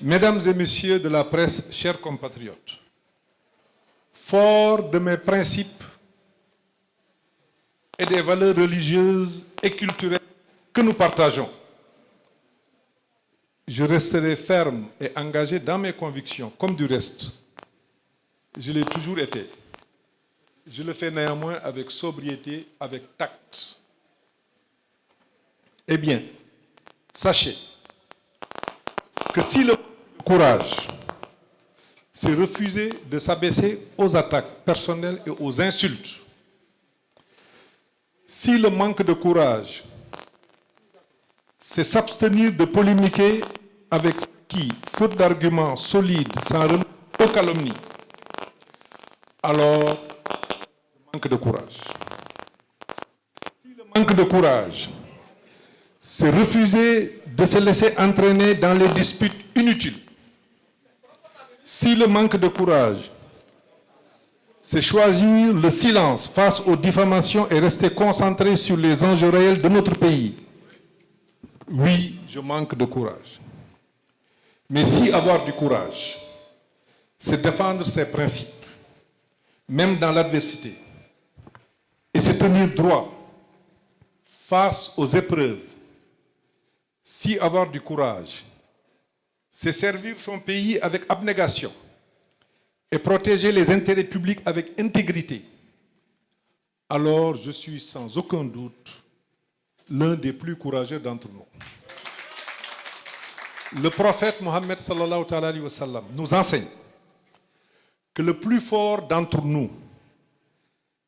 Mesdames et messieurs de la presse, chers compatriotes, fort de mes principes et des valeurs religieuses et culturelles que nous partageons, je resterai ferme et engagé dans mes convictions, comme du reste. Je l'ai toujours été. Je le fais néanmoins avec sobriété, avec tact. Eh bien, sachez que si le courage, c'est refuser de s'abaisser aux attaques personnelles et aux insultes, si le manque de courage, c'est s'abstenir de polémiquer avec ceux qui, faute d'arguments solides, s'en remettent aux calomnies, alors le manque de courage. Si le manque de courage, c'est refuser de se laisser entraîner dans les disputes inutiles. Si le manque de courage, c'est choisir le silence face aux diffamations et rester concentré sur les enjeux réels de notre pays, oui, je manque de courage. Mais si avoir du courage, c'est défendre ses principes, même dans l'adversité, et se tenir droit face aux épreuves, si avoir du courage, c'est servir son pays avec abnégation et protéger les intérêts publics avec intégrité, alors je suis sans aucun doute l'un des plus courageux d'entre nous. Le prophète Mohammed sallallahu alayhi wa sallam nous enseigne que le plus fort d'entre nous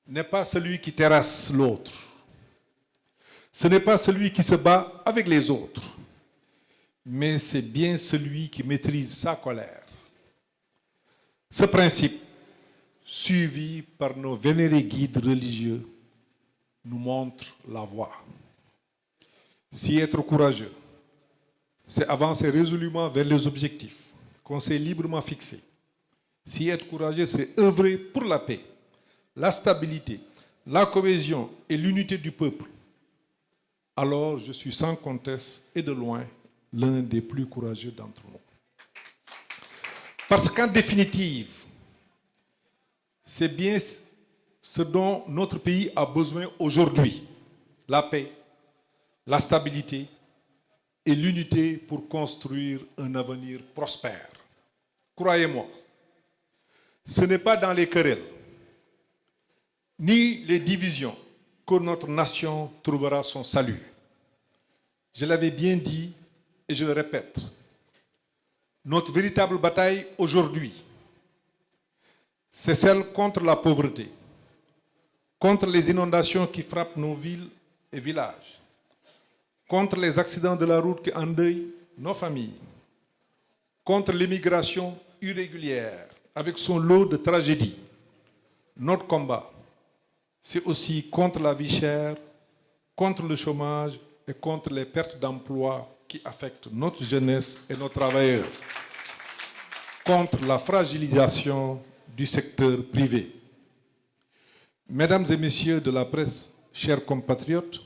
n'est pas celui qui terrasse l'autre. Ce n'est pas celui qui se bat avec les autres, mais c'est bien celui qui maîtrise sa colère. Ce principe, suivi par nos vénérés guides religieux, nous montre la voie. Si être courageux, c'est avancer résolument vers les objectifs qu'on s'est librement fixés. Si être courageux, c'est œuvrer pour la paix, la stabilité, la cohésion et l'unité du peuple, alors je suis sans conteste et de loin l'un des plus courageux d'entre nous. Parce qu'en définitive, c'est bien ce dont notre pays a besoin aujourd'hui, la paix, la stabilité et l'unité pour construire un avenir prospère. Croyez-moi, ce n'est pas dans les querelles, ni les divisions que notre nation trouvera son salut. Je l'avais bien dit et je le répète, notre véritable bataille aujourd'hui, c'est celle contre la pauvreté, contre les inondations qui frappent nos villes et villages, contre les accidents de la route qui endeuillent nos familles, contre l'immigration irrégulière avec son lot de tragédies. Notre combat, c'est aussi contre la vie chère, contre le chômage et contre les pertes d'emplois qui affectent notre jeunesse et nos travailleurs, contre la fragilisation du secteur privé. Mesdames et messieurs de la presse, chers compatriotes,